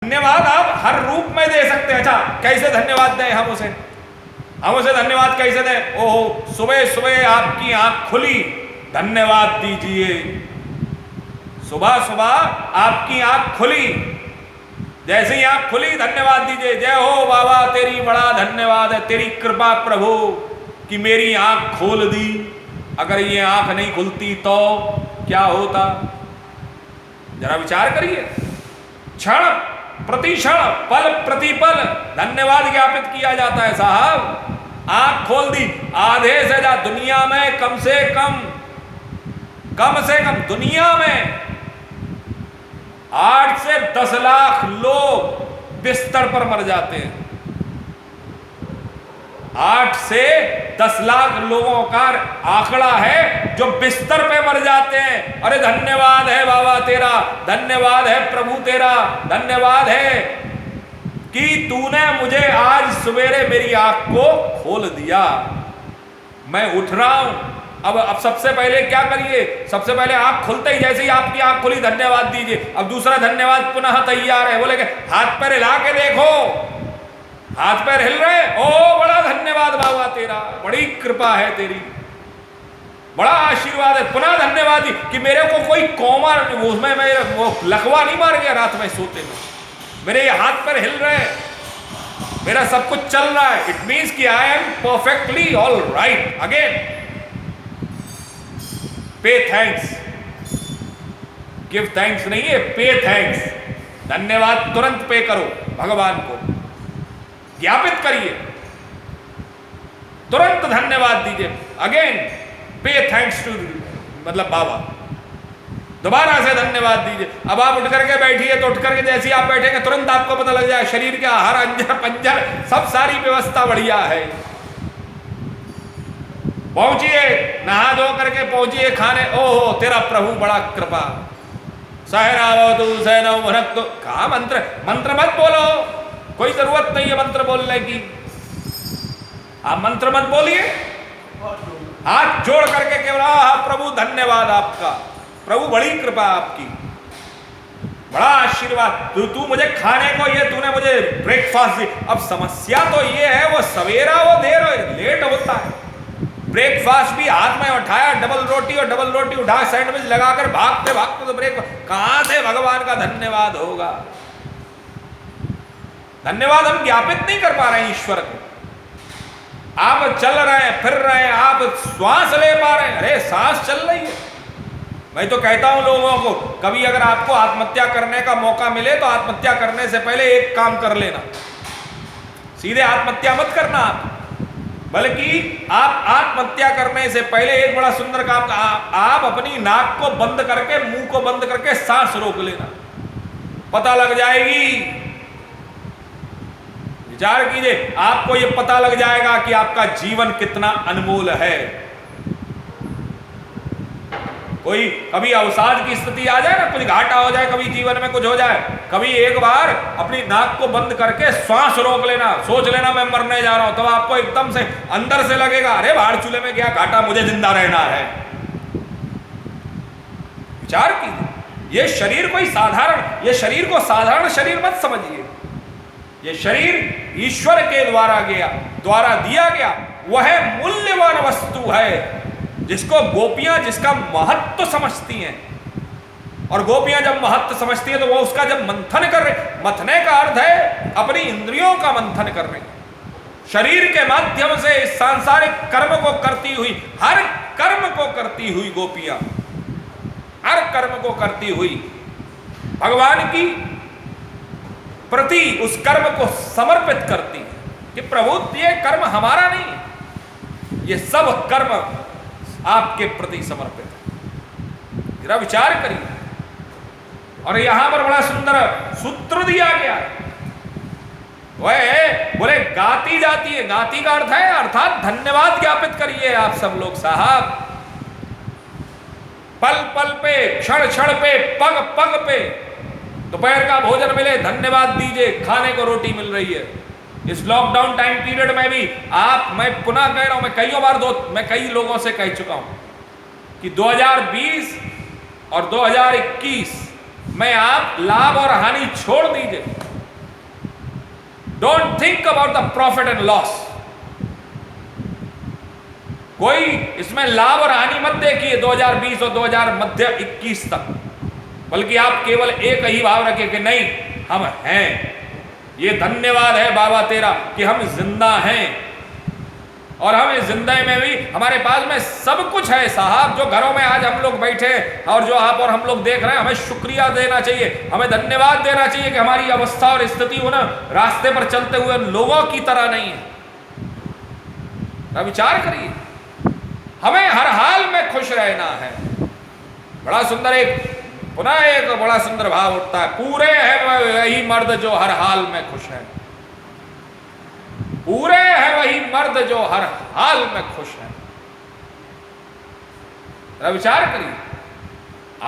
धन्यवाद आप हर रूप में दे सकते हैं। अच्छा, कैसे धन्यवाद दें हम उसे धन्यवाद कैसे दें? ओहो, सुबह सुबह आपकी आंख खुली, धन्यवाद दीजिए। सुबह सुबह आपकी आंख खुली, जैसे ही आंख खुली धन्यवाद दीजिए। जय हो बाबा, तेरी बड़ा धन्यवाद है, तेरी कृपा प्रभु कि मेरी आंख खोल दी। अगर ये आंख नहीं खुलती तो क्या होता? जरा विचार करिए। क्षण प्रतिक्षण पल प्रतिपल धन्यवाद ज्ञापित किया जाता है साहब। आंख खोल दी, आधे से ज्यादा दुनिया में कम से कम दुनिया में 8 से 10 लाख लोग बिस्तर पर मर जाते हैं। 8 से 10 लाख लोगों का आंकड़ा है जो बिस्तर पे मर जाते हैं। अरे धन्यवाद है बाबा तेरा, धन्यवाद है प्रभु तेरा, धन्यवाद है कि तूने मुझे आज सवेरे मेरी आंख को खोल दिया, मैं उठ रहा हूं। अब सबसे पहले क्या करिए? सबसे पहले आंख खुलते ही जैसे ही आपकी आंख खुली धन्यवाद दीजिए। अब दूसरा धन्यवाद पुनः तैयार है। बोले हाथ पैर हिला के देखो, हाथ पैर हिल रहे, ओ बड़ा धन्यवाद बाबा तेरा, बड़ी कृपा है तेरी, बड़ा आशीर्वाद है। पुनः धन्यवाद कि मेरे को कोई कौमा उसमें वो लकवा नहीं मार गया रात में सोते में, मेरे ये हाथ पैर हिल रहे, मेरा सब कुछ चल रहा है। इट मीन्स कि I am perfectly all right. Again पे थैंक्स, गिव थैंक्स नहीं है, पे थैंक्स। धन्यवाद तुरंत पे करो, भगवान को ज्ञापित करिए, तुरंत धन्यवाद दीजिए। अगेन पे थैंक्स टू मतलब बाबा, दोबारा से धन्यवाद दीजिए। अब आप उठ करके बैठिए तो उठ करके जैसे ही आप बैठेंगे तुरंत आपको पता लग जाए शरीर के हर अंजर पंजर सब सारी व्यवस्था बढ़िया है। पहुंचिए, नहा धो करके पहुंचिए खाने। ओहो तेरा प्रभु बड़ा कृपा, सहरावो तू सहनो भनक तो। कहा मंत्र मत बोलो, कोई जरूरत नहीं है मंत्र बोलने की। आप मंत्र मत बोलिए, हाथ जोड़ करके केवल प्रभु धन्यवाद आपका, प्रभु बड़ी कृपा आपकी, बड़ा आशीर्वाद। तू मुझे खाने को ये तूने मुझे ब्रेकफास्ट दी। अब समस्या तो ये है वो सवेरा वो देर लेट होता है। ब्रेकफास्ट भी हाथ में उठाया, डबल रोटी और डबल रोटी उठा सैंडविच लगाकर भागते भागते तो ब्रेक, कहां से भगवान का धन्यवाद होगा? धन्यवाद हम ज्ञापित नहीं कर पा रहे हैं ईश्वर को। आप चल रहे हैं, फिर रहे हैं, आप श्वास ले पा रहे हैं, अरे सांस चल रही है। मैं तो कहता हूं लोगों को, कभी अगर आपको आत्महत्या करने का मौका मिले तो आत्महत्या करने से पहले एक काम कर लेना। सीधे आत्महत्या मत करना आप, बल्कि आप आत्महत्या करने से पहले एक बड़ा सुंदर काम, आप अपनी नाक को बंद करके, मुंह को बंद करके सांस रोक लेना, पता लग जाएगी। विचार कीजिए, आपको यह पता लग जाएगा कि आपका जीवन कितना अनमोल है। कोई कभी अवसाद की स्थिति आ जाए ना, कुछ घाटा हो जाए, कभी जीवन में कुछ हो जाए, कभी एक बार अपनी नाक को बंद करके श्वास रोक लेना, सोच लेना मैं मरने जा रहा हूं, तब आपको एकदम से अंदर से लगेगा अरे बाहर चूल्हे में क्या घाटा, मुझे जिंदा रहना है। विचार कीजिए, ये शरीर कोई साधारण, ये शरीर को साधारण शरीर मत समझिए। ये शरीर ईश्वर के द्वारा दिया गया वह मूल्यवान वस्तु है, जिसको गोपियां जिसका महत्व समझती हैं। और गोपियां जब महत्व समझती हैं तो वो उसका जब मंथन कर रहे, मंथने का अर्थ है अपनी इंद्रियों का मंथन कर रहे, शरीर के माध्यम से इस सांसारिक कर्म को करती हुई, हर कर्म को करती हुई गोपियां, हर कर्म को करती हुई भगवान की प्रति उस कर्म को समर्पित करती है कि प्रभु ये कर्म हमारा नहीं, ये सब कर्म आपके प्रति समर्पित है। जरा विचार करिए। और यहां पर बड़ा सुंदर सूत्र दिया गया है, वह बोले गाती जाती है। गाती का अर्थ है अर्थात धन्यवाद ज्ञापित करिए आप सब लोग साहब, पल पल पे, क्षण क्षण पे, पग पग पे। दोपहर का भोजन मिले धन्यवाद दीजिए, खाने को रोटी मिल रही है। इस लॉकडाउन टाइम पीरियड में भी मैं पुनः कह रहा हूं, मैं कई लोगों से कह चुका हूं कि 2020 और 2021 में आप लाभ और हानि छोड़ दीजिए, think about the profit and loss. कोई इसमें लाभ और हानि मत देखिए 2020 और 2021 तक, बल्कि आप केवल एक ही भाव रखें कि नहीं, हम हैं। ये धन्यवाद है बाबा तेरा कि हम जिंदा हैं, और हम इस जिंदगी में भी हमारे पास में सब कुछ है साहब। जो घरों में आज हम लोग बैठे और जो आप और हम लोग देख रहे हैं, हमें शुक्रिया देना चाहिए, हमें धन्यवाद देना चाहिए कि हमारी अवस्था और स्थिति हो ना रास्ते पर चलते हुए लोगों की तरह नहीं है। अब विचार करिए, हमें हर हाल में खुश रहना है। बड़ा सुंदर पुनः एक बड़ा सुंदर भाव उठता है, पूरे है वही मर्द जो हर हाल में खुश है। पूरे है वही मर्द जो हर हाल में खुश है। जरा विचार करिए,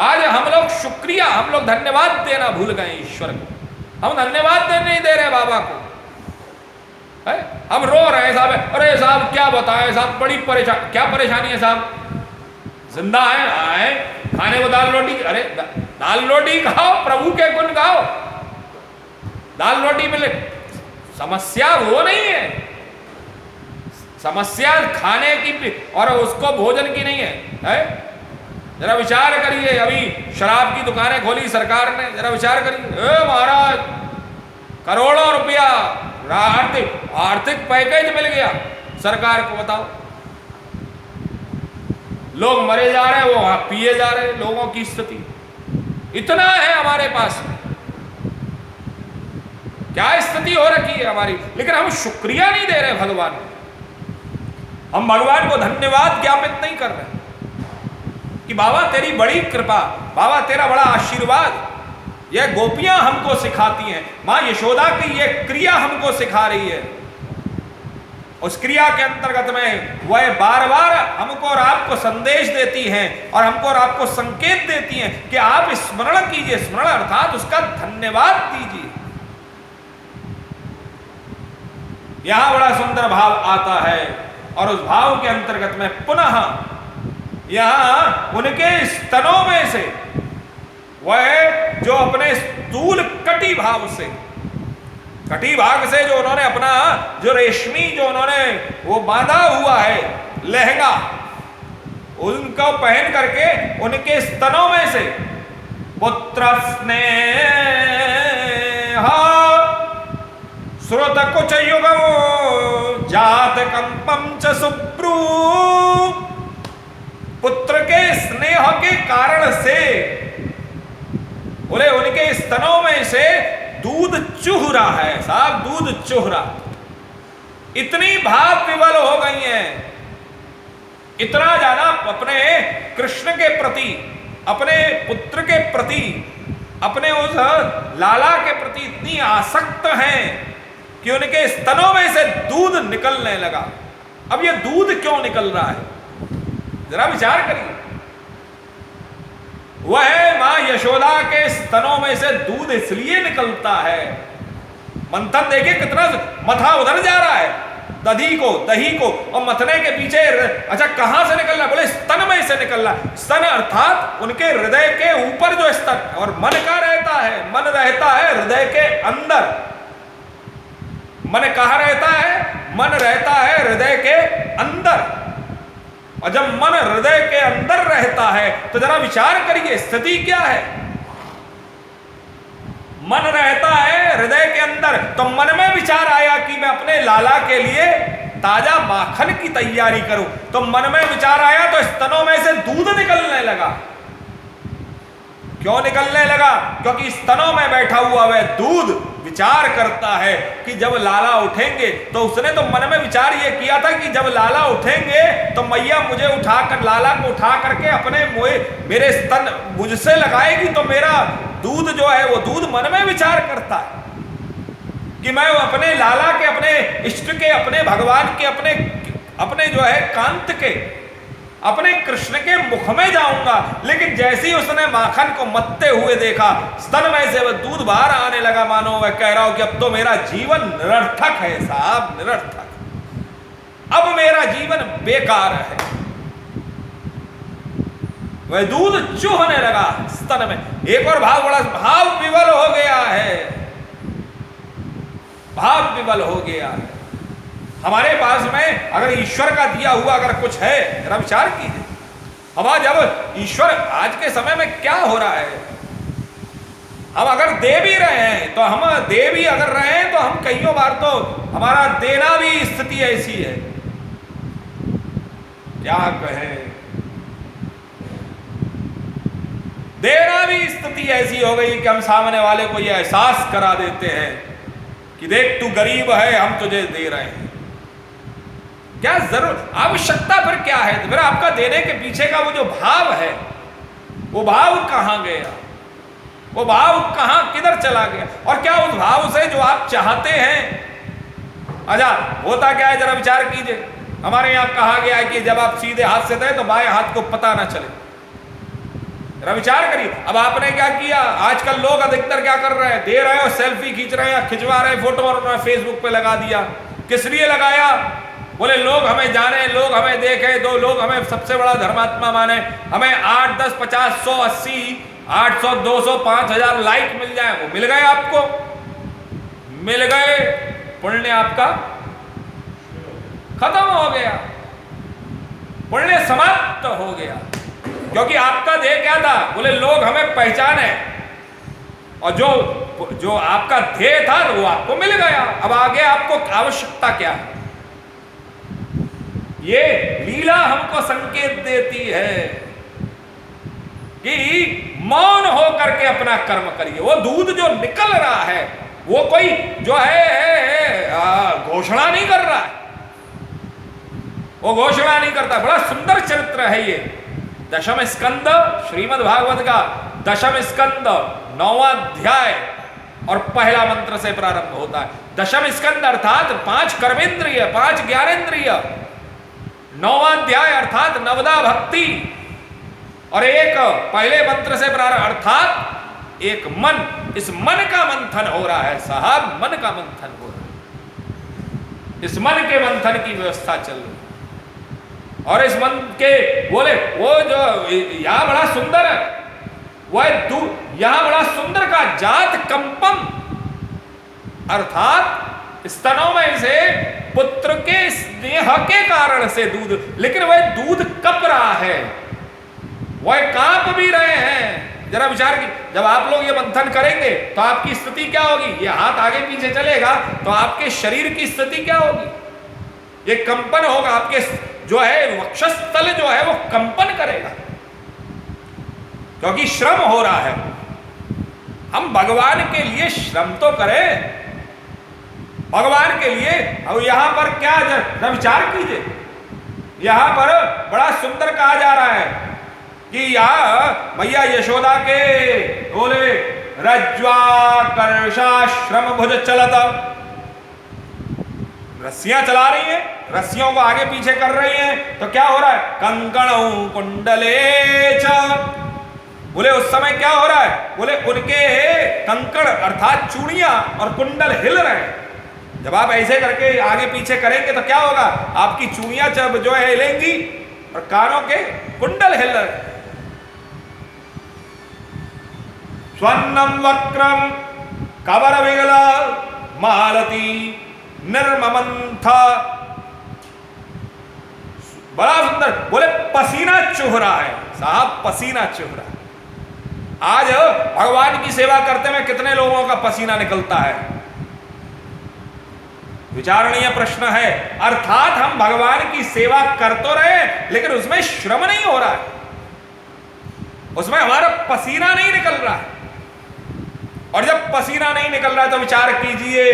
आज हम लोग शुक्रिया, हम लोग धन्यवाद देना भूल गए ईश्वर को। हम धन्यवाद देने नहीं दे रहे बाबा को, है? हम रो रहे हैं साहब, अरे साहब क्या बताएं साहब, बड़ी क्या परेशानी है साहब, जिंदा है, आए खाने को दाल रोटी, अरे दाल रोटी खाओ, प्रभु के गुण गाओ, दाल रोटी मिले। समस्या वो नहीं है, समस्या खाने की और उसको भोजन की नहीं है। जरा विचार करिए, अभी शराब की दुकानें खोली सरकार ने, जरा विचार करिए, महाराज करोड़ों रुपया आर्थिक पैकेज मिल गया सरकार को, बताओ। लोग मरे जा रहे हैं, वो वहां पिए जा रहे हैं, लोगों की स्थिति इतना है हमारे पास, क्या स्थिति हो रखी है हमारी। लेकिन हम शुक्रिया नहीं दे रहे भगवान को, हम भगवान को धन्यवाद ज्ञापित नहीं कर रहे कि बाबा तेरी बड़ी कृपा, बाबा तेरा बड़ा आशीर्वाद। यह गोपियां हमको सिखाती हैं, मां यशोदा की यह क्रिया हमको सिखा रही है। उस क्रिया के अंतर्गत में वह बार बार हमको और आपको संदेश देती हैं और हमको और आपको संकेत देती हैं कि आप स्मरण कीजिए, स्मरण अर्थात उसका धन्यवाद दीजिए। यहां बड़ा सुंदर भाव आता है, और उस भाव के अंतर्गत में पुनः यहां उनके स्तनों में से वह जो अपने स्थूल कटी भाव से, कटी भाग से जो उन्होंने अपना जो रेशमी जो उन्होंने वो बांधा हुआ है लहंगा, उनको पहन करके उनके स्तनों में से पुत्र स्नेह श्रुत कुछ युगो जात कंपम च सुप्रू, पुत्र के स्नेह के कारण से बोले उनके स्तनों में से दूध चूह रहा है साहब, दूध चूह रहा। इतनी भाव विवल हो गई हैं, इतना ज्यादा अपने कृष्ण के प्रति, अपने पुत्र के प्रति, अपने उस लाला के प्रति इतनी आसक्त हैं कि उनके स्तनों में से दूध निकलने लगा। अब ये दूध क्यों निकल रहा है, जरा विचार करिए। वह मां यशोदा के स्तनों में से दूध इसलिए निकलता है, मंथन देखिए कितना मथा उधर जा रहा है, दही को और मथने के पीछे अच्छा कहां से निकल रहा, बोले स्तन में से निकल रहा। स्तन अर्थात उनके हृदय के ऊपर जो स्तन, और मन का रहता है, मन रहता है हृदय के अंदर। मन कहाँ रहता है, मन रहता है हृदय के अंदर। और जब मन हृदय के अंदर रहता है तो जरा विचार करिए स्थिति क्या है। मन रहता है हृदय के अंदर, तो मन में विचार आया कि मैं अपने लाला के लिए ताजा माखन की तैयारी करूं, तो मन में विचार आया तो स्तनों में से दूध निकलने लगा। क्यों निकलने लगा, क्योंकि स्तनों में बैठा हुआ वह दूध विचार करता है कि जब लाला उठेंगे, तो उसने तो मन में विचार ये किया था कि जब लाला उठेंगे तो मैया मुझे उठाकर, लाला को उठा करके अपने मेरे स्तन मुझसे लगाएगी, तो मेरा दूध जो है वो दूध मन में विचार करता है कि मैं अपने लाला के, अपने इष्ट के, अपने भगवान के, अपने जो है कांत के, अपने कृष्ण के मुख में जाऊंगा। लेकिन जैसे ही उसने माखन को मत्ते हुए देखा, स्तन में से वह दूध बाहर आने लगा, मानो वह कह रहा हो कि अब तो मेरा जीवन निरर्थक है साहब, निरर्थक, अब मेरा जीवन बेकार है। वह दूध चूहने लगा स्तन में। एक और भाव, बड़ा भाव विवल हो गया है। भाव विवल हो गया है। हमारे पास में अगर ईश्वर का दिया हुआ अगर कुछ है, जरा विचार कीजिए। हमारा जब ईश्वर, आज के समय में क्या हो रहा है, हम अगर दे भी रहे हैं तो हम दे भी अगर रहे हैं तो हम कईयों बार तो हमारा देना भी स्थिति ऐसी है, क्या कहें, देना भी स्थिति ऐसी हो गई कि हम सामने वाले को यह एहसास करा देते हैं कि देख तू गरीब है, हम तुझे दे रहे हैं। क्या जरूर आवश्यकता फिर क्या है? फिर आपका देने के पीछे का वो जो भाव है, वो भाव कहां गया, वो भाव कहां किधर चला गया? और क्या उस भाव से जो आप चाहते हैं, अच्छा होता क्या है, जरा विचार कीजिए। हमारे यहां कहा गया है कि जब आप सीधे हाथ से दें तो बाएं हाथ को पता ना चले। जरा विचार करिए, अब आपने क्या किया, आजकल लोग अधिकतर क्या कर रहे हैं, दे रहे हैं और सेल्फी खींच रहे हैं, खिंचवा रहे हैं फोटो और फेसबुक पे लगा दिया। किस लिए लगाया? बोले लोग हमें जाने, लोग हमें देखें, दो लोग हमें सबसे बड़ा धर्मात्मा माने, हमें 8, 10, 50, 100, 80, 800, 200, 5000 लाइक मिल जाए। वो मिल गए, आपको मिल गए, पुण्य आपका खत्म हो गया, पुण्य समाप्त हो गया। क्योंकि आपका ध्येय क्या था? बोले लोग हमें पहचाने, और जो आपका ध्येय था वो आपको मिल गया। अब आगे आपको आवश्यकता क्या है? ये लीला हमको संकेत देती है कि मौन हो करके अपना कर्म करिए। वो दूध जो निकल रहा है वो कोई जो है घोषणा नहीं कर रहा है, वो घोषणा नहीं करता। बड़ा सुंदर चरित्र है ये। दशम स्कंद, श्रीमद् भागवत का दशम स्कंद 9वां अध्याय और पहला मंत्र से प्रारंभ होता है। दशम स्कंद अर्थात 5 कर्मेंद्रिय, 5 ज्ञानेंद्रिय, 9वां अध्याय अर्थात नवदा भक्ति, और एक पहले मंत्र से प्रारंभ अर्थात एक मन। इस मन का मंथन हो रहा है साहब, मन का मंथन हो रहा है। इस मन के मंथन की व्यवस्था चल रही है। और इस मन के बोले वो जो यहां बड़ा सुंदर है, वह यहां बड़ा सुंदर का जात कंपम, अर्थात स्तनों में से पुत्र के स्नेह के कारण से दूध, लेकिन वह दूध कप रहा है, वह कांप भी रहे हैं। जरा विचार की, जब आप लोग ये मंथन करेंगे तो आपकी स्थिति क्या होगी? ये हाथ आगे पीछे चलेगा तो आपके शरीर की स्थिति क्या होगी? ये कंपन होगा, आपके जो है वक्षस्थल जो है वो कंपन करेगा, क्योंकि श्रम हो रहा है। हम भगवान के लिए श्रम तो करें, भगवान के लिए। और यहां पर क्या विचार कीजिए, यहां पर बड़ा सुंदर कहा जा रहा है कि यहां मैया यशोदा के बोले रज्ज्वाकर्षाश्रम भुज चलत, रस्सियां चला रही हैं, रस्सियों को आगे पीछे कर रही हैं, तो क्या हो रहा है? कंकणों कुंडले च, बोले उस समय क्या हो रहा है? बोले उनके कंकड़ अर्थात चूड़ियां और कुंडल हिल रहे हैं। जब आप ऐसे करके आगे पीछे करेंगे तो क्या होगा? आपकी चूड़ियां जब जो है हिलेंगी और कानों के कुंडल हिल रहे हैं। स्वर्णम वक्रम कबर विगला मालती निर्ममंथा, बड़ा सुंदर। बोले पसीना चुह रहा है साहब, पसीना चुह रहा है। आज भगवान की सेवा करते में कितने लोगों का पसीना निकलता है? विचारणीय प्रश्न है। अर्थात हम भगवान की सेवा कर तो रहे लेकिन उसमें श्रम नहीं हो रहा है, उसमें हमारा पसीना नहीं निकल रहा है। और जब पसीना नहीं निकल रहा है तो विचार कीजिए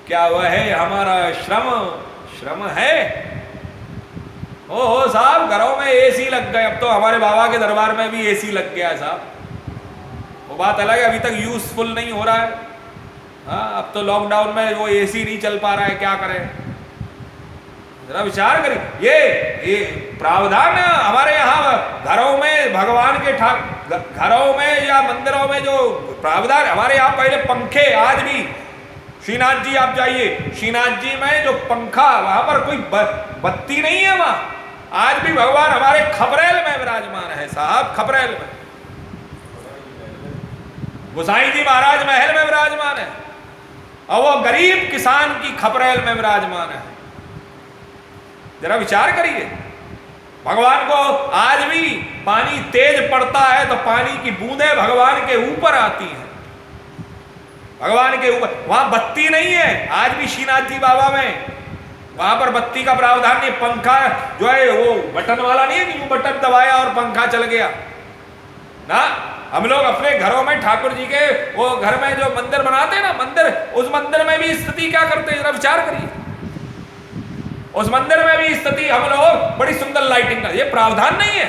क्या वह है हमारा श्रम? श्रम है? ओहो साहब, घरों में एसी लग गए। अब तो हमारे बाबा के दरबार में भी एसी लग गया साहब। वो बात अलग है, अभी तक यूजफुल नहीं हो रहा है। हाँ, अब तो लॉकडाउन में वो एसी नहीं चल पा रहा है, क्या करें? जरा विचार करिए। ये प्रावधान हमारे यहाँ घरों में, भगवान के घरों में या मंदिरों में जो प्रावधान, हमारे यहाँ पहले पंखे, आज भी श्रीनाथ जी आप जाइए, श्रीनाथ जी में जो पंखा, वहां पर कोई बत्ती नहीं है, वहां आज भी भगवान हमारे खपरेल में विराजमान है साहब, खपरेल में। गोसाई जी महाराज महल में विराजमान है। और वो गरीब किसान की खपरेल में विराजमान है। जरा विचार करिए, भगवान को आज भी पानी तेज पड़ता है तो पानी की बूंदें भगवान के ऊपर आती हैं, भगवान के ऊपर। वहां बत्ती नहीं है आज भी श्रीनाथ जी बाबा में, वहां पर बत्ती का प्रावधान नहीं। पंखा जो है वो बटन वाला नहीं है कि वो बटन दबाया और पंखा चल गया ना। हम लोग अपने घरों में ठाकुर जी के वो घर में जो मंदिर बनाते हैं ना, मंदिर, उस मंदिर में भी स्थिति क्या करते हैं, जरा विचार करिए। उस मंदिर में भी स्थिति हम लोग बड़ी सुंदर लाइटिंग का, ये प्रावधान नहीं है।